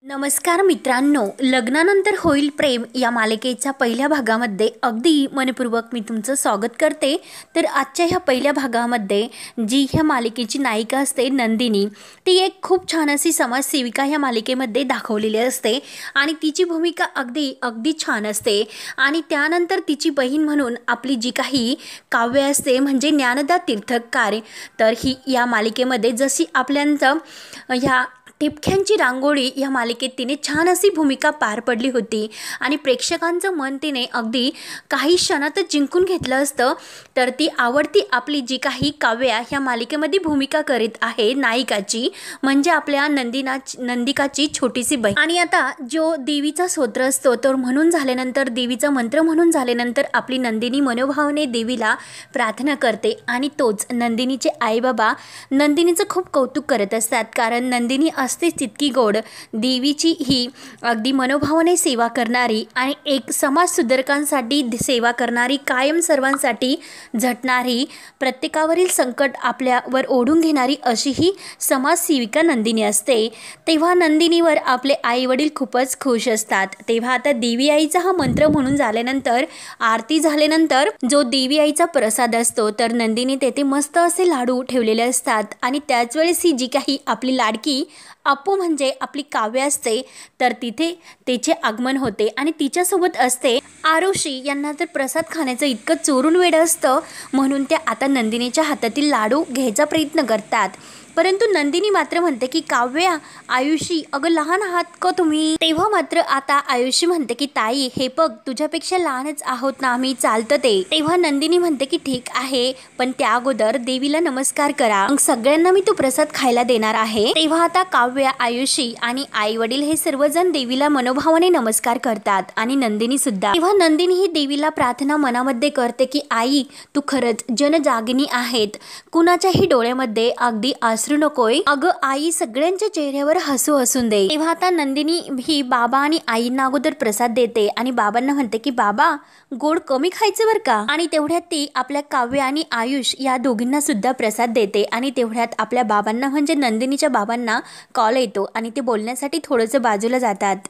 नमस्कार मित्रांनो, लग्नानंतर होईल प्रेम या मालिकेच्या पहिल्या भागामध्ये अगदी मनपूर्वक मी तुमचं स्वागत करते। तर आजच्या ह्या पहिल्या भागामध्ये जी ह्या मालिकेची नायिका असते नंदिनी, ती एक खूप छान अशी समाजसेविका ह्या मालिकेमध्ये दाखवलेली असते आणि तिची भूमिका अगदी छान असते। आणि त्यानंतर तिची बहीण म्हणून आपली जी काही काव्य असते म्हणजे ज्ञानदा तीर्थकार, तर ही या मालिकेमध्ये जशी आपल्यांचं ह्या टिपक्यांची रांगोळी या मालिकेत तिने छान अशी भूमिका पार पडली होती आणि प्रेक्षकांचं मन तिने अगदी काही क्षणातच जिंकून घेतलं असतं। तर ती आवडती आपली जी काही काव्या ह्या मालिकेमध्ये भूमिका करीत आहे नायिकाची, म्हणजे आपल्या नंदिकाची छोटीशी बहीण। आणि आता जो देवीचा स्तोत्र असतो तर म्हणून झाल्यानंतर, देवीचा मंत्र म्हणून झाल्यानंतर आपली नंदिनी मनोभावाने देवीला प्रार्थना करते आणि तोच नंदिनीचे आई बाबा नंदिनीचं खूप कौतुक करत असतात, कारण नंदिनी असते तितकी गोड। देवीची ही अगदी मनोभावाने सेवा करणारी आणि एक समाज सुधारकांसाठी सेवा करणारी, कायम सर्वांसाठी झटणारी, प्रत्येकावरील संकट आपल्यावर ओढून घेणारी अशी ही समाजसेविका नंदिनी असते। तेव्हा नंदिनीवर आपले आई वडील खूपच खुश असतात। तेव्हा आता देवी आईचा हा मंत्र म्हणून झाल्यानंतर, आरती झाल्यानंतर जो देवी आईचा प्रसाद असतो तर नंदिनी तेथे मस्त असे लाडू ठेवलेले असतात आणि त्याच वेळेस ही जी काही आपली लाडकी अपू म्हणजे आपली काव्य असते तर तिथे तिचे आगमन होते आणि तिच्यासोबत असते आरुषी। यांना तर प्रसाद खाण्याचं इतकं चोरून वेड असतं, म्हणून त्या आता नंदिनीच्या हातातील लाडू घ्यायचा प्रयत्न करतात, परंतु नंदिनी मात्र म्हणते की काव्या, आयुषी, अगं लहान आहात का तुम्ही? तेव्हा मात्र आता आयुषी म्हणते की ताई, हे बघ तुझ्यापेक्षा लहानच आहोत ना आम्ही, चालतं ते। तेव्हा नंदिनी म्हणते की ठीक आहे, पण त्या अगोदर देवीला नमस्कार करा, मग सगळ्यांना मी तो प्रसाद खायला देणार आहे। तेव्हा आता काव्या, आयुषी आणि आई वडील हे सर्वजण देवीला मनोभावाने नमस्कार करतात आणि नंदिनी सुद्धा। तेव्हा नंदिनी ही देवीला प्रार्थना मनामध्ये करते की आई, तू खरंच जनजागिनी आहेत, कुणाच्याही डोळ्यामध्ये अगदी अश्रू नकोय, अगं आई सगळ्यांच्या चेहऱ्यावर हसू हसून दे। तेव्हा आता नंदिनी ही बाबा आणि आईंना अगोदर प्रसाद देते आणि बाबांना म्हणते की बाबा, गोड कमी खायचं बरं का। आणि तेवढ्यात ती आपल्या काव्य आणि आयुष या दोघींना सुद्धा प्रसाद देते आणि तेवढ्यात आपल्या बाबांना म्हणजे नंदिनीच्या बाबांना कॉल येतो आणि ते बोलण्यासाठी थोडंसं बाजूला जातात।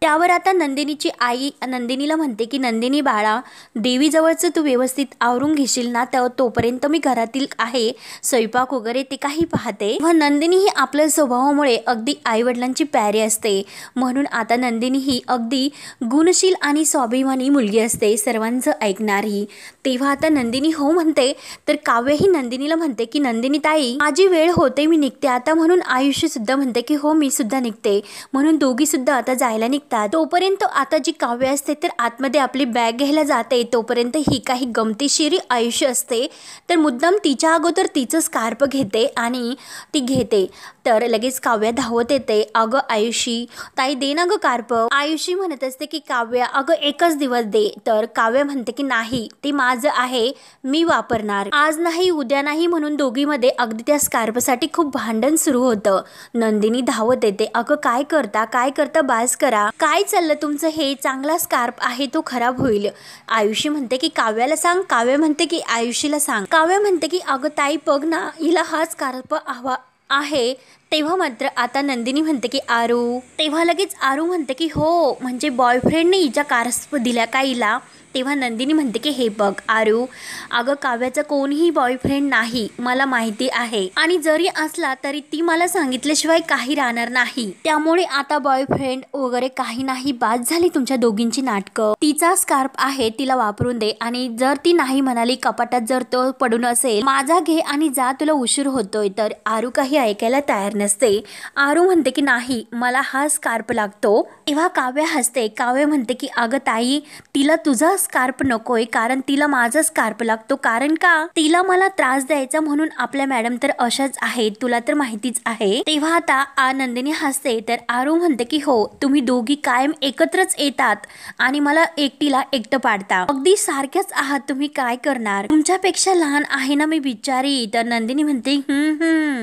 त्यावर आता नंदिनीची आई नंदिनीला म्हणते की नंदिनी बाळा, देवीजवळचं तू व्यवस्थित आवरून घेशील ना, तोपर्यंत मी घरातील आहे स्वयंपाक वगैरे ते काही पाहते। व नंदिनी ही आपल्या स्वभावामुळे अगदी आईवडिलांची प्यारी असते, म्हणून आता नंदिनी ही अगदी गुणशील आणि स्वाभिमानी मुलगी असते, सर्वांचं ऐकणारी। तेव्हा आता नंदिनी हो म्हणते तर काव्य ही नंदिनीला म्हणते की नंदिनी ताई, माझी वेळ होते, मी निघते आता, म्हणून आयुष्य सुद्धा म्हणते की हो मी सुद्धा निघते, म्हणून दोघी सुद्धा आता जायला निघतात। तोपर्यंत आता जी काव्य असते तर आतमध्ये आपली बॅग घ्यायला जाते, तोपर्यंत ही काही गमतीशीर आयुष्य असते तर मुद्दाम तिच्या अगोदर तिचं स्कार्फ घेते आणि ती घेते, तर लगेच काव्य धावत येते, अगं आयुषी ताई दे ना गं कार्प। आयुषी म्हणत असते की काव्य, अगं एकच दिवस दे, तर काव्य म्हणते की नाही, ते माझं आहे, मी वापरणार, आज नाही उद्या नाही, म्हणून दोघीमध्ये अगदी त्या स्कार्फसाठी खूप भांडण सुरू होतं। नंदिनी धावत येते, अगं काय करता बास करा, काय चाललं तुमचं, हे चांगला स्कार्फ आहे तो खराब होईल। आयुषी म्हणते की काव्याला सांग, काव्य म्हणते की आयुषीला सांग। काव्य म्हणते की अगं ताई बघ ना, हिला हा स्कार्फ हवा आहे। तेव्हा मात्र आता नंदिनी म्हणते की आरू, तेव्हा लगेच आरू म्हणते की हो, म्हणजे बॉयफ्रेंडने हिच्या स्कार्फ दिला का हिला? तेव्हा नंदिनी म्हणते की हे बघ आरू, अगं काव्याचा कोणीही बॉयफ्रेंड नाही, मला माहिती आहे, आणि जरी असला तरी ती मला सांगितल्याशिवाय काही राहणार नाही, त्यामुळे आता बॉयफ्रेंड वगैरे काही नाही, बाद झाली तुमच्या दोघींची नाटकं, तिचा स्कार्फ आहे तिला वापरून दे, आणि जर ती नाही म्हणाली, कपाटात जर तो पडून असेल, माझा घे आणि जा, तुला उशीर होतोय, तर आरू काही ऐकायला तयार नसते। आरू म्हणते की नाही, मला हा स्कार्फ लागतो। तेव्हा काव्य हसते, काव्य म्हणते की अगं ताई, तिला तुझा स्कार्फ नकोय, कारण तिला माझा स्कार्फ लागतो, कारण का, तिला मला त्रास द्यायचा, म्हणून आपल्या मॅडम तर अशाच आहेत, तुला तर माहितीच आहे। तेव्हा आता नंदिनी हसते तर आरू म्हणते की हो, तुम्ही दोघी कायम एकत्रच येतात आणि मला एकटीला एकटं पाडता, अगदी सारख्याच आहात तुम्ही, काय करणार, तुमच्यापेक्षा लहान आहे ना मी बिचारी। तर नंदिनी म्हणते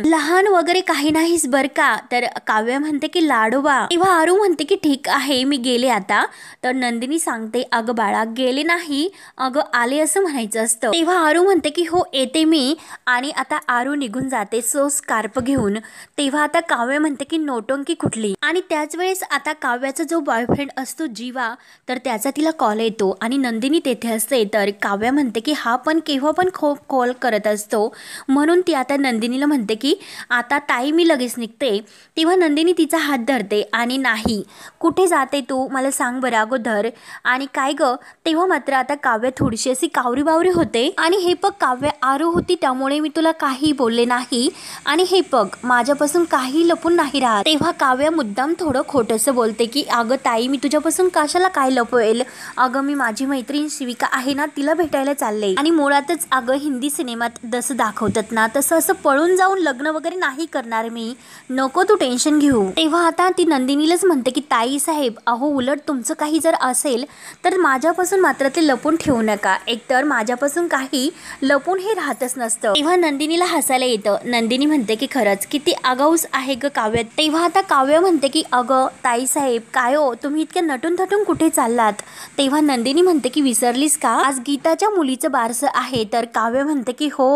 लहान वगैरे काही नाहीस बर का, तर काव्य म्हणते की लाडोबा। तेव्हा आरू म्हणते की ठीक आहे, मी गेले आता। तर नंदिनी सांगते, अगं बाळा गेले नाही, अगं आले असं म्हणायचं असतं. तेव्हा आरू म्हणते की हो येते मी, आणि आता आरू निघून जाते सो स्कार्फ घेऊन. तेव्हा आता काव्य म्हणते की नोटंकी कुठली, आणि त्याच वेळेस आता काव्याचा जो बॉयफ्रेंड असतो जीवा, तर त्याचा तिला कॉल येतो आणि नंदिनी तेथे असते. तर काव्य म्हणते की हा पण केव्हा पण कॉल करत असतो, म्हणून ती आता नंदिनीला म्हणते की आता ताई मी लगेच निघते. तेव्हा नंदिनी तिचा हात धरते आणि नाही, कुठे जाते तू मला सांग बरं अगोदर, आणि काय ग. तेव्हा मात्र आता काव्य थोडीशी अशी कावरी बावरी होते, आणि हे बघ काव्य आरू होती त्यामुळे मी तुला काही बोलले नाही, आणि हे बघ माझ्यापासून काही लपून नाही राहत. तेव्हा काव्य मुद्दाम थोडं खोटंसं बोलते की अगं ताई मी तुझ्यापासून कशाला काय लपवेल, अगं मी माझी मैत्रीण शिविका आहे ना तिला भेटायला चालले, आणि मुळातच अगं हिंदी सिनेमात जसं दाखवतात ना तसं असं पळून जाऊन लग्न वगैरे नाही करणार मी, नको तू टेन्शन घेऊ. तेव्हा आता ती नंदिनीलाच म्हणते की ताई साहेब अहो उलट तुमचं काही जर असेल तर माझ्यापासून मात्र ते लपून ठेवू नका, एकतर माझ्यापासून काही लपून हे राहतच नसतं. तेव्हा नंदिनीला हसायला येतं. नंदिनी म्हणते की खरंच किती आगाऊस आहे ग काव्य. तेव्हा आता काव्य म्हणते की अगं ताई साहेब काय हो तुम्ही इतक्या नटून थटून कुठे चाललात. तेव्हा नंदिनी म्हणते की विसरलीस का आज गीताच्या मुलीचं बारसं आहे. तर काव्य म्हणते की हो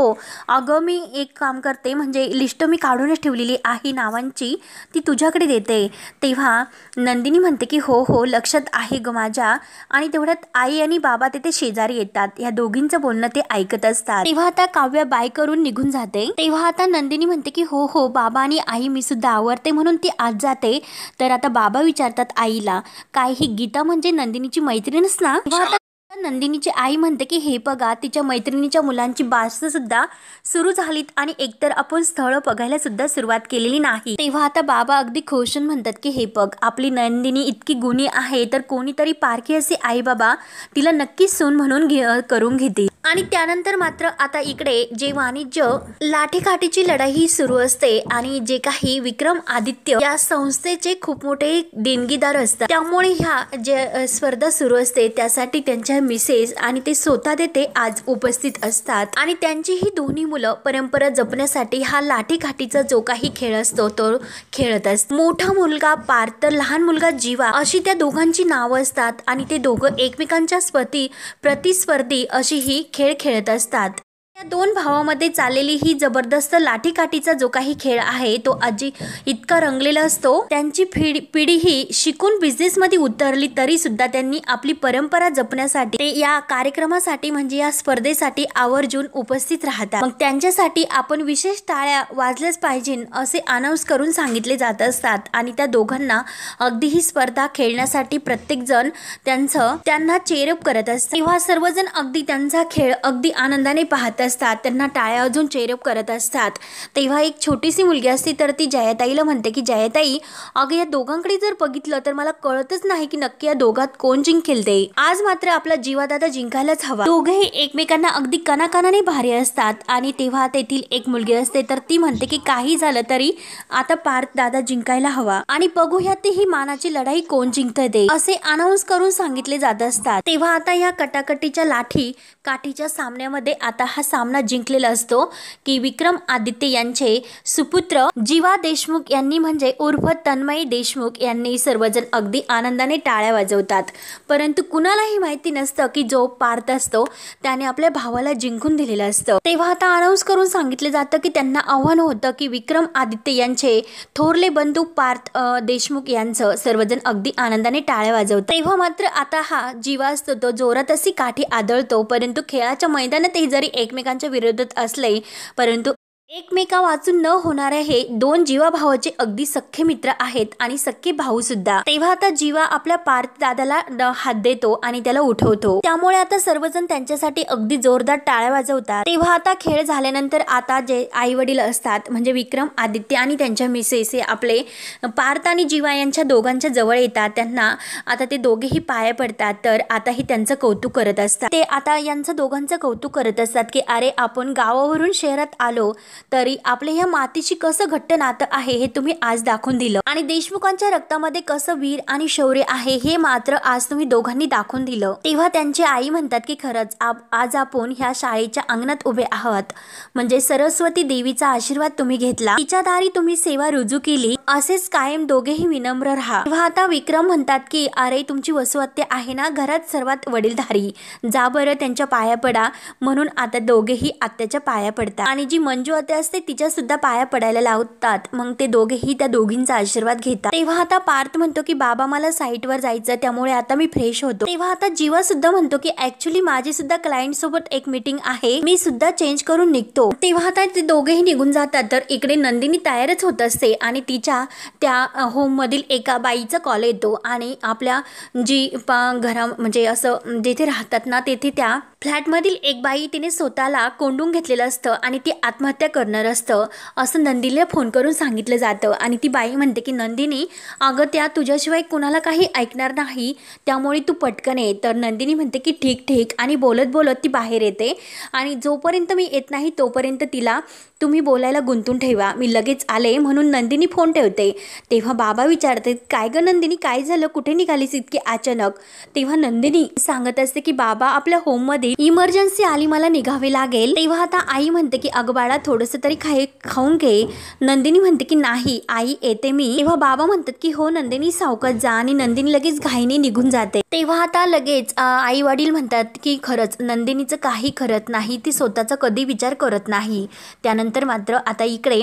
अगं मी एक काम करते, म्हणजे लिस्ट मी काढूनच ठेवलेली आहे नावांची, ती तुझ्याकडे देते. तेव्हा नंदिनी म्हणते की हो हो लक्षात आहे ग माझ्या, आणि तेवढ्यात आई आणि बाबा तिथे शेजारी येतात, या दोघींचं बोलणं ते ऐकत असतात. तेव्हा आता काव्य बाय करून निघून जाते. तेव्हा आता नंदिनी म्हणते की हो हो बाबा आणि आई मी सुद्धा आवडते म्हणून ती आज जाते. तर आता बाबा विचारतात आईला काय ही गीता म्हणजे नंदिनीची मैत्रीणच ना. नंदिनीची आई म्हणते की हे बघा तिच्या मैत्रिणीच्या मुलांची बारसं सुद्धा सुरू झालीत, आणि एकतर आपण स्थळ बघायला सुद्धा सुरुवात केलेली नाही. तेव्हा आता बाबा अगदी खोशून म्हणतात की हे बघ आपली नंदिनी इतकी गुणी आहे तर कोणीतरी पारखी असे आई बाबा तिला नक्कीच सून म्हणून करून घेतील. आणि त्यानंतर मात्र आता इकडे जे वाणिज्य लाठीकाठीची लढाई सुरू असते, आणि जे काही विक्रम आदित्य या संस्थेचे खूप मोठे देणगीदार असतात, त्यामुळे ह्या जे स्पर्धा सुरू असते त्यासाठी त्यांच्या मिसेस आणि ते स्वतः तेथे आज उपस्थित असतात, आणि त्यांची ही दोन्ही मुलं परंपरा जपण्यासाठी हा लाठीकाठीचा जो काही खेळ असतो तो खेळत असतात. मोठा मुलगा पार्थ तर लहान मुलगा जीवा अशी त्या दोघांची नावं असतात, आणि ते दोघं एकमेकांच्या प्रतिस्पर्धी अशी ही खेळ खेळत असतात. या दोन भावामध्ये चाललेली ही जबरदस्त लाठीकाठीचा जो काही खेळ आहे तो आजी इतका रंगलेला असतो. त्यांची पिढी ही शिकून बिझनेसमध्ये उतरली तरी सुद्धा त्यांनी आपली परंपरा जपण्यासाठी ते या कार्यक्रमासाठी म्हणजे या स्पर्धेसाठी आवर्जून उपस्थित राहतात. मग त्यांच्यासाठी आपण विशेष टाळ्या वाजल्याच पाहिजे असे अनाऊन्स करून सांगितले जात असतात, आणि त्या दोघांना अगदी ही स्पर्धा खेळण्यासाठी प्रत्येक जण त्यांना चेअरअप करत असतात. तेव्हा सर्वजण अगदी त्यांचा खेळ अगदी आनंदाने पाहत असतात, त्यांना टाळ्या अजून चेअरअप करत असतात. तेव्हा एक छोटीशी मुलगी असते तर ती जयाताईला म्हणते की जयाताई अगं या दोघांकडे जर बघितलं तर मला कळतच नाही की नक्की या दोघात कोण जिंकेल ते. आज मात्र आपला जीवादादा जिंकायलाच हवा. दोघेही एकमेकांना अगदी कणाकणाने भारी असतात, आणि तेव्हा तेथील एक मुलगी असते तर ती म्हणते की काही झालं तरी आता पार्थ दादा जिंकायला हवा, आणि बघूयात ही मानाची लढाई कोण जिंकते ते असे अनाऊन्स करून सांगितले जात असतात. तेव्हा आता या कटाकटीच्या काठीच्या सामन्यामध्ये आता हा सामना जिंकलेला असतो की विक्रम आदित्य यांचे सुपुत्र जीवा देशमुख यांनी म्हणजे उर्फ तन्मयी देशमुख यांनी. सर्वजण अगदी आनंदाने टाळ्या वाजवतात, परंतु कुणालाही माहिती नसतं की जो पार्थ असतो त्याने आपल्या भावाला जिंकून दिलेलं असतं. तेव्हा आता अनाऊन्स करून सांगितले जातं की त्यांना आव्हान होतं की विक्रम आदित्य यांचे थोरले बंधू पार्थ देशमुख यांचं. सर्वजण अगदी आनंदाने टाळ्या वाजवतात. तेव्हा मात्र आता हा जीवा असतो तो जोरात अशी काठी आदळतो, परंतु खेळाच्या मैदानातही जरी एकमेकांच्या विरोधात असले परंतु एकमेका वाचून न होणारे हे दोन जीवा भावाचे अगदी सख्खे मित्र आहेत आणि सख्खे भाऊ सुद्धा. तेव्हा आता जीवा आपल्या पार्थ दादाला हात देतो आणि त्याला उठवतो, त्यामुळे आता सर्वजण त्यांच्यासाठी अगदी जोरदार टाळ्या वाजवतात. तेव्हा आता खेळ झाल्यानंतर आता जे आई वडील असतात म्हणजे विक्रम आदित्य आणि त्यांच्या मिसेस हे आपले पार्थ आणि जीवा यांच्या दोघांच्या जवळ येतात. त्यांना आता ते दोघेही पाया पडतात, तर आता ही त्यांचं कौतुक करत असतात. ते आता यांचं दोघांचं कौतुक करत असतात की अरे आपण गावावरून शहरात आलो तरी आपले ह्या मातीशी कसं घट्ट नातं आहे हे तुम्ही आज दाखवून दिलं, आणि देशमुखांच्या रक्तामध्ये कसं वीर आणि शौर्य आहे हे मात्र आज तुम्ही दोघांनी दाखवून दिलं. तेव्हा त्यांची आई म्हणतात की खरंच आज आपण ह्या शाळेच्या अंगणात उभे आहात, म्हणजे सरस्वती देवीचा आशीर्वाद तुम्ही घेतला, तिच्या दारी तुम्ही सेवा रुजू केली, असेच कायम दोघेही विनम्र राहा। तेव्हा आता विक्रम म्हणतात की अरे तुमची वसू आत्या आहे ना घरात सर्वात वडीलधारी, जा बरं त्यांच्या पाया पडा। म्हणून आता दोघेही आत्याच्या पाया पडतात आणि जी मंजू आत्या असते तिच्या सुद्धा पाया पडायला लावतात। मग ते दोघेही त्या दोघींचा आशीर्वाद घेतात। तेव्हा आता पार्थ म्हणतो की बाबा मला साईटवर जायचं, त्यामुळे आता मी फ्रेश होतो। तेव्हा आता जीवा सुद्धा म्हणतो की ऍक्च्युली माझी सुद्धा क्लायंट सोबत एक मीटिंग आहे, मी सुद्धा चेंज करून निघतो। तेव्हा आता ते दोघेही निघून जातात। तर इकडे नंदिनी तयारच होत असते आणि तिच्या त्या होम मधील एका बाईचा कॉल येतो आणि आपल्या जी घरा म्हणजे असं जिथे राहतात ना तेथे त्या फ्लॅटमधील एक बाई तिने स्वतःला कोंडून घेतलेलं असतं आणि ती आत्महत्या करणार असतं असं नंदिनीला फोन करून सांगितलं जातं। आणि ती बाई म्हणते की नंदिनी अगं त्या तुझ्याशिवाय कुणाला काही ऐकणार नाही, त्यामुळे तू पटकन ये। तर नंदिनी म्हणते की ठीक ठीक आणि बोलत बोलत ती बाहेर येते आणि जोपर्यंत मी येत नाही तोपर्यंत तिला तुम्ही बोलायला गुंतून ठेवा, मी लगेच आले म्हणून नंदिनी फोन ठेवते। तेव्हा बाबा विचारते काय ग नंदिनी काय झालं, कुठे निघालीस इतकी अचानक? तेव्हा नंदिनी सांगत असते की बाबा आपल्या होममध्ये इमर्जन्सी आली, मला निघावे लागेल। तेव्हा आता आई म्हणते की अगं बाळा थोडंसं तरी खाऊन घे। नंदिनी म्हणते की नाही आई येते मी। तेव्हा बाबा म्हणतात की हो नंदिनी सावकाश जा आणि नंदिनी लगेच घाईने निघून जाते। तेव्हा आता लगेच आई वडील म्हणतात की खरंच नंदिनीचं काही करत नाही, ती स्वतःचा कधी विचार करत नाही। त्यानंतर मात्र आता इकडे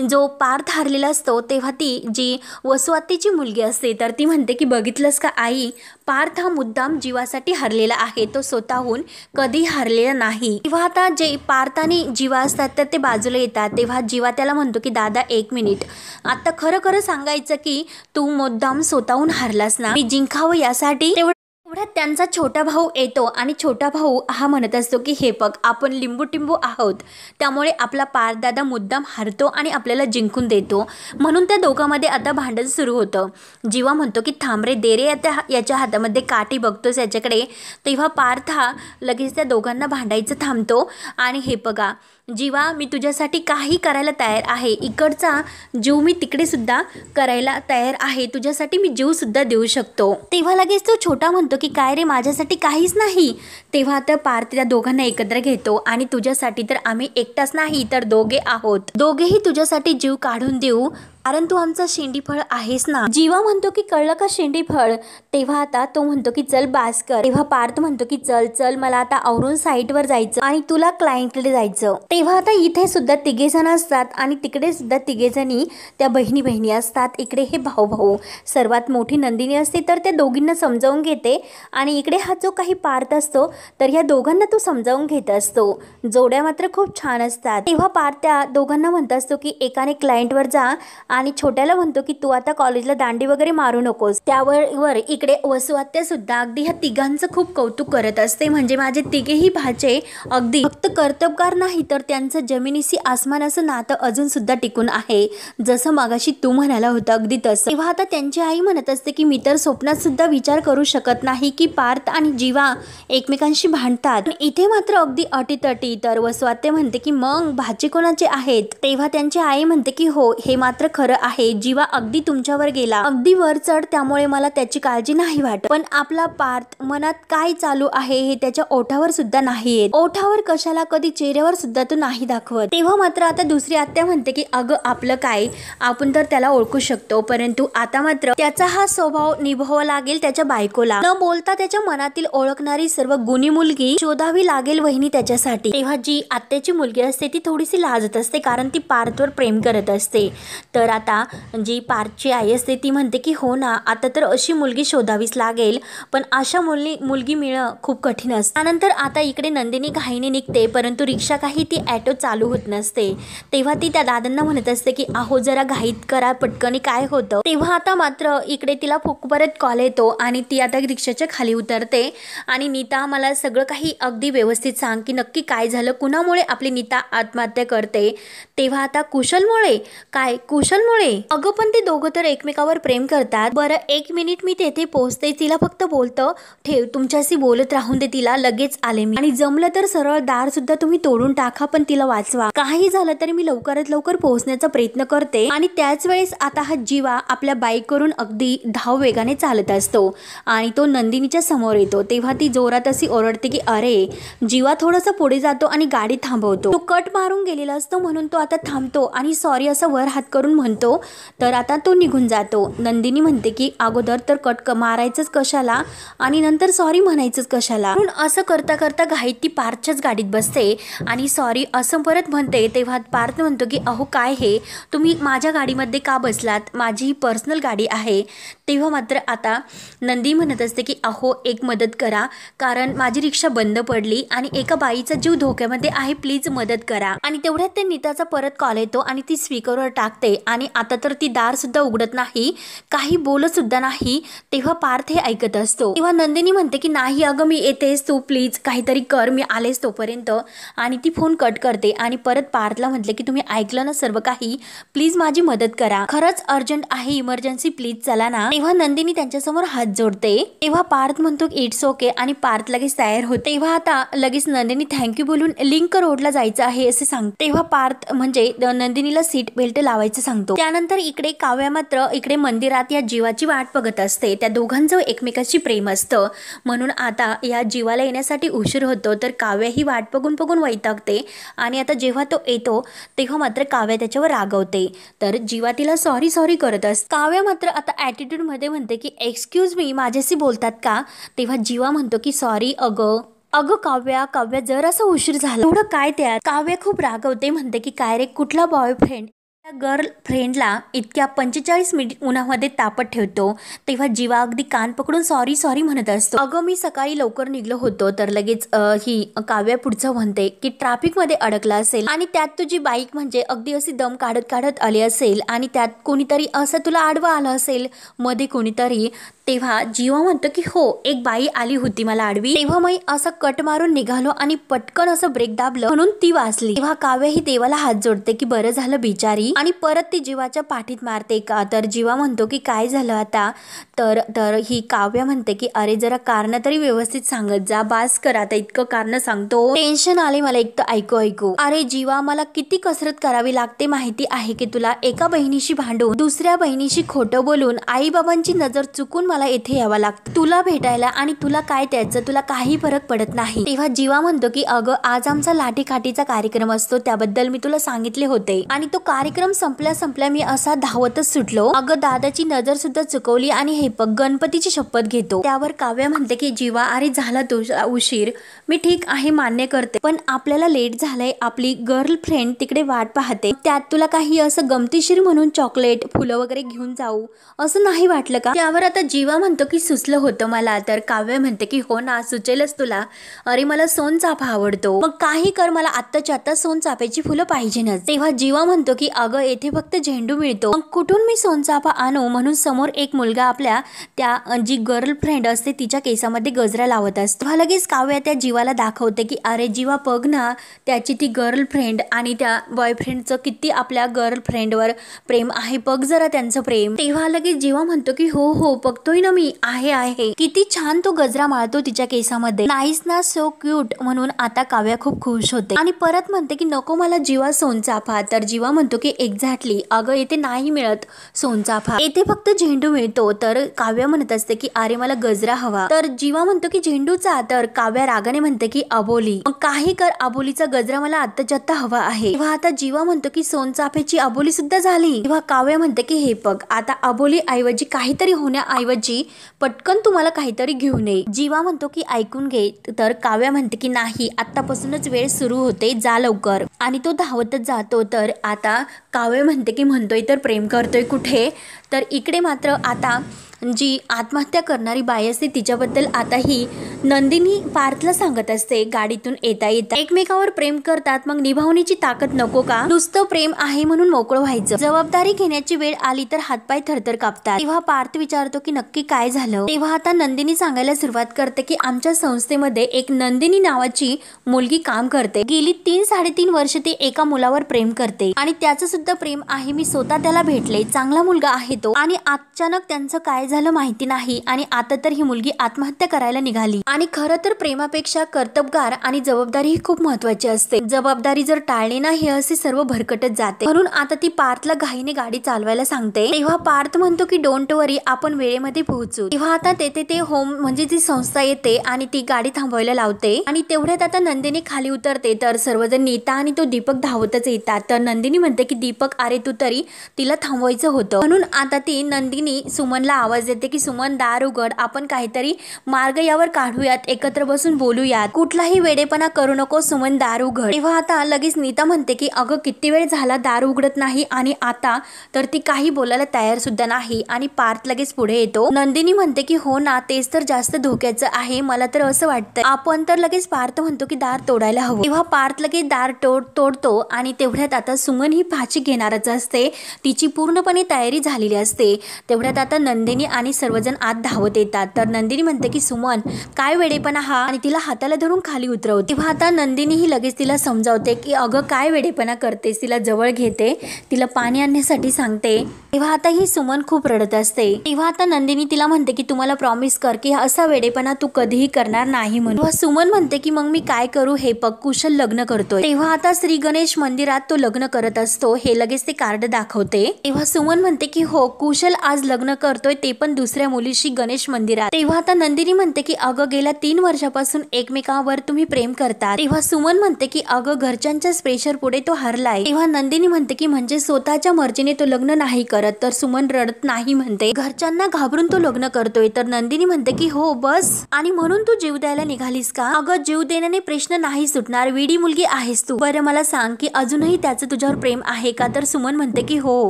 जो पार्थ हारलेला असतो तेव्हा ती जी वसू आत्याची मुलगी असते तर ती म्हणते की बघितलंस का आई, पार्थ हा मुद्दाम जीवासाठी हरलेला आहे, तो स्वतःहून कधी हरलेला नाही। तेव्हा आता जे पार्थ आणि जीवा असतात तर ते बाजूला येतात। तेव्हा जीवा त्याला म्हणतो की दादा एक मिनिट, आता खरं खरं सांगायचं की तू मुद्दाम स्वतःहून हारलास ना, मी जिंकावं यासाठी? तेवढ्यात त्यांचा छोटा भाऊ येतो आणि छोटा भाऊ हा म्हणत असतो की हे बघ आपण लिंबू टिंबू आहोत, त्यामुळे आपला पार्थ दादा मुद्दाम हारतो आणि आपल्याला जिंकून देतो। म्हणून त्या दोघांमध्ये आता भांडण सुरू होतं। जीवा म्हणतो की थांब रे दे रे याच्या हातामध्ये काठी, बघतोस याच्याकडे। तेव्हा पार्थ हा लगेच त्या दोघांना भांडायचं थांबतो आणि हे बघा जीवा मी तुझ्यासाठी काही करायला तयार आहे, इकडचा जीव मी तिकडे सुद्धा करायला तयार आहे, तुझ्यासाठी मी जीव सुद्धा देऊ शकतो। तेव्हा लगेच तो छोटा म्हणतो की काय रे माझ्यासाठी काहीच नाही। तेव्हा आता पार्थ त्या दोघांना एकत्र घेतो आणि तुझ्यासाठी तर आम्ही एकटाच नाही तर दोघे आहोत, दोघेही तुझ्यासाठी जीव काढून देऊ, कारण तू आमचा शेंडीफळ आहेस ना। जीवा म्हणतो की कळलं का शेंडीफळ? तेव्हा आता तो म्हणतो की चल बास कर। तेव्हा पार्थ म्हणतो की चल चल मला आता आवरून साईटवर जायचं आणि तुला क्लायंटकडे जायचं। तेव्हा आता इथे सुद्धा तिघे जण असतात आणि तिकडे सुद्धा तिघे जणी त्या बहिणी बहिणी असतात। इकडे हे भाऊ भाऊ, सर्वात मोठी नंदिनी असते तर त्या दोघींना समजावून घेते आणि इकडे हा जो काही पार्थ असतो तर या दोघांना तो समजावून घेत असतो। जोड्या मात्र खूप छान असतात। तेव्हा पार्थ त्या दोघांना म्हणत असतो की एकाने क्लायंटवर जा आणि छोट्याला म्हणतो की तू आता कॉलेजला दांडी वगैरे मारू नकोस। त्यावर इकडे वसू आत्या सुद्धा अगदी ह्या तिघांचं खूप कौतुक करत असते, म्हणजे माझे तिघेही भाचे अगदी फक्त कर्तबगार नाही तर त्यांचं जमिनीशी आसमान असं नातं अजून सुद्धा टिकून आहे, जसं मागाशी तू म्हणाला होता अगदी तसं। तेव्हा आता त्यांची आई म्हणत असते की मी तर स्वप्नात सुद्धा विचार करू शकत नाही की पार्थ आणि जीवा एकमेकांशी भांडतात, इथे मात्र अगदी अटीतटी। तर वसू आत्या म्हणते की मग भाचे कोणाचे आहेत? तेव्हा त्यांची आई म्हणते की हो हे मात्र खरं आहे, जीवा अगदी तुमच्यावर गेला, अगदी वर चढ, त्यामुळे मला त्याची काळजी नाही वाटत, पण आपला पार्थ मनात काय चालू आहे हे त्याच्या ओठावर सुद्धा नाही येत, ओठावर कशाला कधी चेहऱ्यावर सुद्धा तो नाही दाखवत। तेव्हा मात्र आता दुसरी आत्या म्हणते की अगं आपलं काय, आपण तर त्याला ओळखू शकतो, परंतु आता मात्र त्याचा हा स्वभाव निभावावा लागेल त्याच्या बायकोला, न बोलता त्याच्या मनातील ओळखणारी सर्व गुणी मुलगी शोधावी लागेल वहिनी त्याच्यासाठी। तेव्हा जी आत्याची मुलगी असते ती थोडीशी लाजत असते कारण ती पार्थवर प्रेम करत असते। तर आता जी पार्थची आई असते ती म्हणते की हो ना आता तर अशी मुलगी शोधावीच लागेल, पण अशा मुलगी मिळणं खूप कठीण असतं। त्यानंतर आता इकडे नंदिनी घाईने निघते, परंतु रिक्षा काही ती ॲटो चालू होत नसते। तेव्हा ती त्या दादांना म्हणत असते की अहो जरा घाईत करा पटकनी, काय होतं? तेव्हा आता मात्र इकडे तिला परत कॉल येतो आणि ती आता रिक्षाच्या खाली उतरते आणि नीता मला सगळं काही अगदी व्यवस्थित सांग की नक्की काय झालं, कुणामुळे आपली नीता आत्महत्या करते? तेव्हा आता कुशलमुळे? काय कुशलमुळे? अगं पण ते दोघं तर एकमेकावर प्रेम करतात। बरं एक मिनिट मी तेथे पोहोचते, तिला फक्त बोलतं ठेव, तुमच्याशी बोलत राहून दे तिला, लगेच आले मी, आणि जमलं तर सरळ दार सुद्धा तुम्ही तोडून टाका पण तिला वाचवा, काही झालं तरी मी लवकरात लवकर पोहोचण्याचा प्रयत्न करते। आणि त्याच वेळेस आता हा जीवा आपल्या बाईकवरून अगदी धाव वेगाने चालत असतो आणि तो नंदिनीच्या समोर येतो। तेव्हा ती जोरात अशी ओरडते की अरे, जीवा थोडासा पुढे जातो आणि गाडी थांबवतो। तो कट मारून गेलेला असतो म्हणून तो आता थांबतो आणि सॉरी असं वर हात करून म्हणतो तर आता तो निघून जातो. नंदिनी म्हणते की अगोदर तर कट मारायचंच कशाला आणि नंतर सॉरी म्हणायचंच कशाला. म्हणून असं करता करता घाईत ती पार्थच्याच गाडीत बसते आणि सॉरी असं परत म्हणते. तेव्हा पार्थ म्हणतो की अहो काय हे, तुम्ही माझ्या गाडीमध्ये का बसलात, माझी ही पर्सनल गाडी आहे. तेव्हा मात्र आता नंदी म्हणत असते की अहो एक मदत करा, कारण माझी रिक्षा बंद पडली आणि एका बाईचा जीव धोक्यामध्ये आहे, प्लीज मदत करा. आणि तेवढ्यात ते नीताचा परत कॉल येतो आणि ती स्पीकरवर टाकते आणि आता तर ती दार सुद्धा उघडत नाही, काही बोलत सुद्धा नाही. तेव्हा पार्थ हे ऐकत असतो. तेव्हा नंदिनी म्हणते की नाही अगं मी येतेस, तू प्लीज काहीतरी कर, मी आलेच तोपर्यंत. आणि ती फोन कट करते आणि परत पार्थला म्हटले की तुम्ही ऐकलं ना सर्व काही, प्लीज माझी मदत करा, खरंच अर्जंट आहे, इमर्जन्सी, प्लीज चला ना. तेव्हा नंदिनी त्यांच्यासमोर हात जोडते. तेव्हा पार्थ म्हणतो इट्स ओके आणि पार्थ लगेच तयार होते. तेव्हा आता लगेच नंदिनी थँक्यू बोलून लिंक रोडला जायचं आहे असे सांगते. तेव्हा पार्थ म्हणजे नंदिनीला सीट बेल्ट लावायचं सांगतो. त्यानंतर इकडे काव्या मात्र इकडे मंदिरात या जीवाची वाट बघत असते. त्या दोघांचं एकमेकाशी प्रेम असतं म्हणून आता या जीवाला येण्यासाठी उशीर होतो. तर काव्या ही वाट बघून बघून वैतागते आणि आता जेव्हा तो येतो तेव्हा मात्र काव्या त्याच्यावर रागवते. तर जीवा तिला सॉरी सॉरी करत असते. काव्या मात्र आता ॲटिट्यूड मध्ये म्हणते की एक्सक्यूज मी, माझ्याशी बोलतात का. तेव्हा जीवा म्हणतो की सॉरी अगं काव्या जरासा उशीर झाला, एवढं काय त्यात. काव्या खूप रागवते, म्हणते की काय रे, कुठला बॉयफ्रेंड त्या गर्ल फ्रेंडला इतक्या 45 मिनिट उन्हामध्ये तापत ठेवतो. तेव्हा जीवा अगदी कान पकडून सॉरी सॉरी म्हणत असतो. अगं मी सकाळी लवकर निघलो होतो. तर लगेच ही काव्या पुढचं म्हणते की ट्रॅफिकमध्ये अडकला असेल आणि त्यात तुझी बाईक म्हणजे अगदी अशी दम काढत काढत आली असेल आणि त्यात कोणीतरी असं तुला आडवं आलं असेल मध्ये कोणीतरी. तेव्हा जीवा म्हणतो की हो एक बाई आली होती मला आडवी, तेव्हा मी असं कट मारून निघालो आणि पटकन असं ब्रेक दाबलं म्हणून ती वाचली. तेव्हा काव्या ही देवाला हात जोडते की बरं झालं बिचारी आणि परत ती जीवाच्या पाठीत मारते का. तर जीवा म्हणतो की काय झालं आता. तर ही काव्या म्हणते की अरे जरा कारण तरी व्यवस्थित सांगत जा, बास कर आता इतकं कारण सांगतो, टेन्शन आले मला एक तर ऐकू. अरे जीवा मला किती कसरत करावी लागते माहिती आहे की तुला. एका बहिणीशी भांडून दुसऱ्या बहिणीशी खोटं बोलून आई बाबांची नजर चुकून मला इथे यावं लागतं तुला भेटायला आणि तुला काय त्याचं, तुला काही फरक पडत नाही. तेव्हा जीवा म्हणतो की अगं आज आमचा लाठीकाठीचा कार्यक्रम असतो, त्याबद्दल मी तुला सांगितले होते आणि तो कार्यक्रम संपल्या मी असा धावतच सुटलो. अगं दादाची नजर सुद्धा चुकवली आणि हे पग गणपतीची शपथ घेतो. त्यावर काव्या म्हणते की जीवा अरे झाला तुझा उशीर, मी ठीक आहे मान्य करते, पण आपल्याला लेट झालंय, आपली गर्लफ्रेंड तिकडे वाट पाहते, त्यात तुला काही असं गमतीशीर म्हणून चॉकलेट फुलं वगैरे घेऊन जाऊ असं नाही वाटलं का. त्यावर आता जीवा म्हणतो की सुचलं होतं मला. तर काव्य म्हणते की हो ना सुचेलच तुला, अरे मला सोनचाफा आवडतो, मग काही कर, मला आत्ताच्या आत्ता सोनचाफ्याची फुलं पाहिजेनच. तेव्हा जीवा म्हणतो की अगं येथे फक्त झेंडू मिळतो, मग कुठून मी सोनचाफा आणू. म्हणून समोर एक मुलगा आपल्या त्या जी गर्लफ्रेंड असते तिच्या केसामध्ये गजरा लावत असतो. तेव्हा लगेच काव्या त्या जीवाला दाखवते की अरे जीवा बघ ना, त्याची ती गर्लफ्रेंड आणि त्या बॉयफ्रेंडचं किती आपल्या गर्लफ्रेंडवर प्रेम आहे, बघ जरा त्यांचं प्रेम. तेव्हा लगेच जीवा म्हणतो की हो बघतोय ना मी, आहे किती छान तो गजरा माळतो तिच्या केसामध्ये, नाईस ना, सो क्यूट. म्हणून आता काव्या खूप खुश होते आणि परत म्हणते की नको मला जीवा सोनचाफा. तर जीवा म्हणतो की एक्झॅक्टली अगं येथे नाही मिळत सोनचाफा, येथे फक्त झेंडू मिळतो. तर काव्या म्हणत असते की अरे मला गजरा हवा. तर जीवा म्हणतो की झेंडूचा. तर काव्या रागाने म्हणते की अबोली, मग काही कर, अबोलीचा गजरा मला आत्ताच्या आत्ता हवा आहे. तेव्हा आता जीवा म्हणतो की सोनचाफ्याची अबोली सुद्धा झाली. तेव्हा काव्या म्हणते की हे बघ आता अबोली ऐवजी काहीतरी होण्याऐवजी पटकन तुम्हाला काहीतरी घेऊन ये. जीवा म्हणतो की ऐकून घे. तर काव्या म्हणते की नाही आत्तापासूनच वेळ सुरू होते, जा लवकर. आणि तो धावतच जातो. तर आता काव्य म्हणते की म्हणतोय तर प्रेम करतोय कुठे. तर इकडे मात्र आता जी आत्महत्या करणारी बाई असते तिच्याबद्दल आता ही नंदिनी पार्थला सांगत असते. गाडीतून येता एकमेकावर प्रेम करतात, मग निभावण्याची ताकद नको का. नुसतं प्रेम आहे म्हणून मोकळं व्हायचं, जबाबदारी घेण्याची वेळ आली तर हातपाय थरथर कापतात. तेव्हा पार्थ विचारतो की नक्की काय झालं. तेव्हा आता नंदिनी सांगायला सुरुवात करते की आमच्या संस्थेमध्ये एक नंदिनी नावाची मुलगी काम करते, गेली 3-3.5 वर्ष ती एका मुलावर प्रेम करते आणि त्याचं सुद्धा प्रेम आहे, मी स्वतः त्याला भेटले, चांगला मुलगा आहे तो. आणि अचानक त्यांचं काय काय झालं माहिती नाही आणि आता तर ही मुलगी आत्महत्या करायला निघाली। आणि खरं तर प्रेमापेक्षा कर्तबगार आणि जबाबदारी ही खूप महत्त्वाची असते। जबाबदारी जर टाळली नाही असे सर्व भरकटत जाते। म्हणून आता ती पार्थला घाईने गाडी चालवायला सांगते। तेव्हा पार्थ म्हणतो की डोंट वरी, आपण वेळेमध्ये पोहोचू। तेव्हा आता तेथे ते होम म्हणजे जी संस्था येते आणि ती गाडी थांबवायला लावते आणि तेवढ्यात आता नंदिनी खाली उतरते तर सर्वजण नीता आणि तो दीपक धावतच येतात। तर नंदिनी म्हणते की दीपक अरे तू तरी तिला थांबवायचं होतं। म्हणून आता ती नंदिनी सुमनला आवाज देते की सुमन दार उघड, आपण काहीतरी मार्ग यावर काढूयात, एकत्र बसून बोलूयात, कुठलाही वेडेपणा करू नको, सुमन दार उघड। तेव्हा आता लगेच नीता म्हणते की अगं किती वेळ झाला दार उघडत नाही आणि आता तर ती काही बोलायला तयार सुद्धा नाही आणि पार्थ लगेच पुढे येतो। नंदिनी म्हणते की हो ना, तेच तर जास्त धोक्याचं आहे, मला तर असं वाटतं आपण तर लगेच पार्थ म्हणतो की दार तोडायला हवं। तेव्हा पार्थ लगेच दार तोडतो आणि तेवढ्यात आता सुमन ही फाशी घेणारच असते, तिची पूर्णपणे तयारी झालेली असते। तेवढ्यात आता नंदिनी आणि सर्वजण आत धावत येतात। तर नंदिनी म्हणते की सुमन काय वेडेपणा हा, आणि तिला हाताला धरून खाली उतरवते। तेव्हा आता नंदिनी ही लगेच तिला समजावते की अगं काय वेडेपणा करतेस, तिला जवळ घेते, तिला पाणी आणण्यासाठी सांगते। तेव्हा आता ही सुमन खूप रडत असते। तेव्हा आता नंदिनी तिला म्हणते की तुम्हाला प्रॉमिस कर की असा वेडेपणा तू कधीही करणार नाही म्हणून। तेव्हा सुमन म्हणते की मग मी काय करू हे बघ, कुशल लग्न करतोय। तेव्हा आता श्री गणेश मंदिरात तो लग्न करत असतो, हे लगेच ते कार्ड दाखवते। तेव्हा सुमन म्हणते की हो कुशल आज लग्न करतोय, ते पण दुसऱ्या मुलीशी गणेश मंदिरात। तेव्हा आता नंदिनी म्हणते की अगं गेल्या 3 वर्षापासून एकमेकांवर तुम्ही प्रेम करता। तेव्हा सुमन म्हणते की अगं घरच्यांच्या प्रेशर पुढे तो हरलाय। तेव्हा नंदिनी म्हणते की म्हणजे स्वतःच्या मर्जीने तो लग्न नाही करत, तर सुमन रडत नाही म्हणते घरच्यांना घाबरून तो लग्न करतोय। तर नंदिनी म्हणते की हो बस, आणि म्हणून तू जीव द्यायला निघालीस का? अगं जीव देण्याने प्रश्न नाही सुटणार, वेडी मुलगी आहेस तू, बरं मला सांग की अजूनही त्याचं तुझ्यावर प्रेम आहे का? तर सुमन म्हणते की हो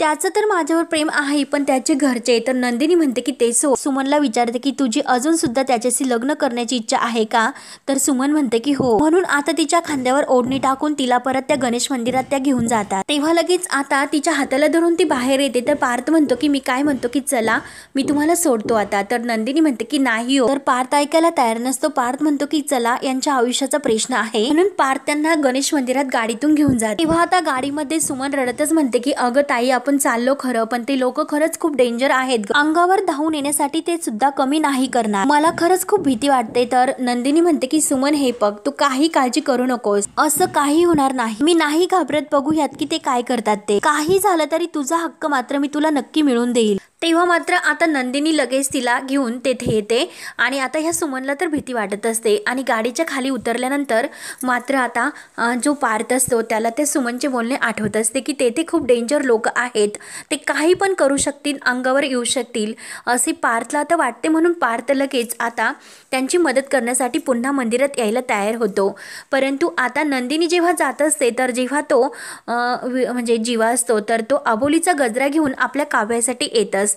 त्याचं तर माझ्यावर प्रेम आहे, पण त्याचे घरचे। तर नंदिनी म्हणते की ते सो सुमनला विचारते की तुझी अजून सुद्धा त्याच्याशी लग्न करण्याची इच्छा आहे का? तर सुमन म्हणते की हो। म्हणून आता तिच्या खांद्यावर ओढणी टाकून तिला परत त्या गणेश मंदिरात त्या घेऊन जातात। तेव्हा लगेच आता तिच्या हाताला धरून ती बाहेर येते। तर पार्थ म्हणतो की मी काय म्हणतो की चला मी तुम्हाला सोडतो आता। तर नंदिनी म्हणते की नाही हो। तर पार्थ ऐकायला तयार नसतो। पार्थ म्हणतो की चला यांच्या आयुष्याचा प्रश्न आहे, म्हणून पार्थ त्यांना गणेश मंदिरात गाडीतून घेऊन जाते। तेव्हा आता गाडीमध्ये सुमन रडतच म्हणते की अगं ताई आपण चाललो खरं, पण ते लोक खरंच खूप डेंजर आहेत, अंगावर धावून येण्यासाठी ते सुद्धा कमी नाही करणार, मला खरंच खूप भीती वाटते। तर नंदिनी म्हणते की सुमन हे बघ तू काही काळजी करू नकोस, असं काही होणार नाही, मी नाही घाबरत, बघूयात की ते काय करतात, ते काही झालं तरी तुझा हक्क मात्र मी तुला नक्की मिळवून देईल। तेव्हा मात्र आता नंदिनी लगेच तिला घेऊन तेथे येते आणि आता ह्या सुमनला तर भीती वाटत असते आणि गाडीच्या खाली उतरल्यानंतर मात्र आता जो पार्थ असतो त्याला ते सुमनचे बोलणे आठवत असते की तेथे खूप डेंजर लोक आहेत, ते काही पण करू शकतील, अंगावर येऊ शकतील असे पार्थला आता वाटते। म्हणून पार्थ लगेच आता त्यांची मदत करण्यासाठी पुन्हा मंदिरात यायला तयार होतो। परंतु आता नंदिनी जेव्हा जात असते तर जेव्हा तो म्हणजे जीवा असतो तर तो अबोलीचा गजरा घेऊन आपल्या काव्यासाठी येत असतो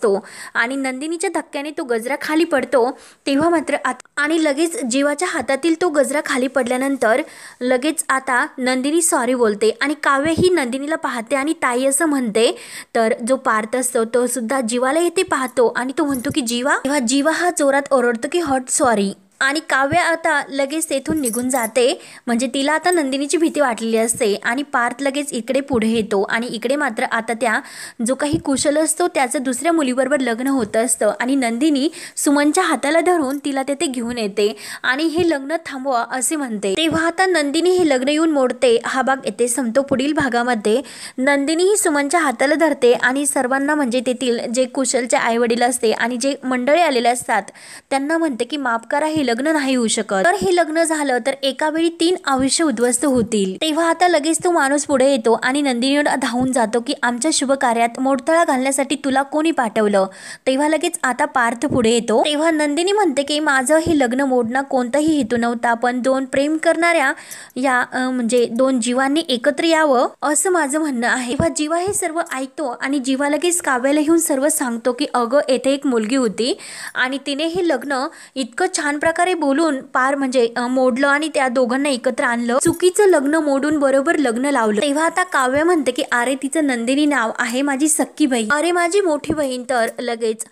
आणि नंदिनीच्या धक्क्याने तो गजरा खाली पडतो। तेव्हा मात्र आणि लगेच जीवाच्या हातातील तो गजरा खाली पडल्यानंतर लगेच आता नंदिनी सॉरी बोलते आणि काव्य ही नंदिनीला पाहते आणि ताई असं म्हणते। तर जो पार्थ असतो तो सुद्धा जीवाला येथे पाहतो आणि तो म्हणतो की जीवा। तेव्हा जीवा हा जोरात ओरडतो की हॉट सॉरी, आणि काव्य आता लगेच तेथून निघून जाते, म्हणजे तिला आता नंदिनीची भीती वाटलेली असते। आणि पार्थ लगेच इकडे पुढे येतो आणि इकडे मात्र आता त्या जो काही कुशल असतो त्याचं दुसऱ्या मुलीबरोबर लग्न होतं असतं आणि नंदिनी सुमनच्या हाताला धरून तिला तेथे घेऊन येते आणि हे लग्न थांबवा असे म्हणते। तेव्हा आता नंदिनी हे लग्न येऊन मोडते। हा भाग येथे संपतो। पुढील भागामध्ये नंदिनी ही सुमनच्या हाताला धरते आणि सर्वांना म्हणजे तेथील जे कुशलचे आई वडील असते आणि जे मंडळी आलेले असतात त्यांना म्हणते की माफ करा, हे लग्न नाही होऊ शकत, तर हे लग्न झालं तर एका वेळी 3 आयुष्य उद्ध्वस्त होतील। तेव्हा आता लगेच तो माणूस पुढे येतो आणि नंदिनीवर धावून जातो की आमच्या शुभ कार्यात मोडतळा घालण्यासाठी तुला कोणी पाठवलं? तेव्हा लगेच आता पार्थ पुढे येतो। तेव्हा नंदिनी म्हणते की माझं हे लग्न मोडणं कोणताही हेतू नव्हता, पण 2 प्रेम करणाऱ्या या म्हणजे 2 जीवांनी एकत्र यावं असं माझं म्हणणं आहे। तेव्हा जीवा हे सर्व ऐकतो आणि जीवा लगेच काव्याला घेऊन सर्व सांगतो की अगं येथे एक मुलगी होती आणि तिने हे लग्न इतकं छान प्रकारे प्रकारे बोलून पार म्हणजे मोडलं आणि त्या दोघांना एकत्र आणलं, चुकीचं लग्न मोडून बरोबर लग्न लावलं। तेव्हा आता काव्य म्हणते की अरे तिचं नंदिनी नाव आहे, माझी सख्खी बहीण, अरे माझी मोठी बहीण। तर लगेच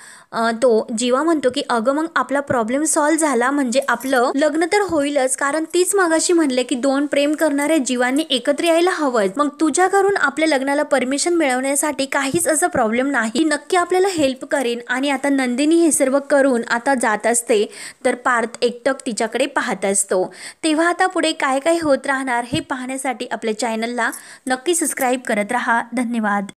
तो जीवा म्हणतो की अगं मग आपला प्रॉब्लेम सॉल्व्ह झाला, म्हणजे आपलं लग्न तर होईलच, कारण तीच मगाशी म्हणले की दोन प्रेम करणाऱ्या जीवांनी एकत्र यायला हवं। मग तुझ्या घरून आपल्या लग्नाला परमिशन मिळवण्यासाठी काहीच असं प्रॉब्लेम नाही, नक्की आपल्याला हेल्प करेन। आणि आता नंदिनी हे सर्व करून आता जात असते, तर पार्थ एकटक तिच्याकडे पाहत असतो। तेव्हा आता पुढे काय काय होत राहणार हे पाहण्यासाठी आपल्या चॅनलला नक्की सबस्क्राईब करत राहा। धन्यवाद।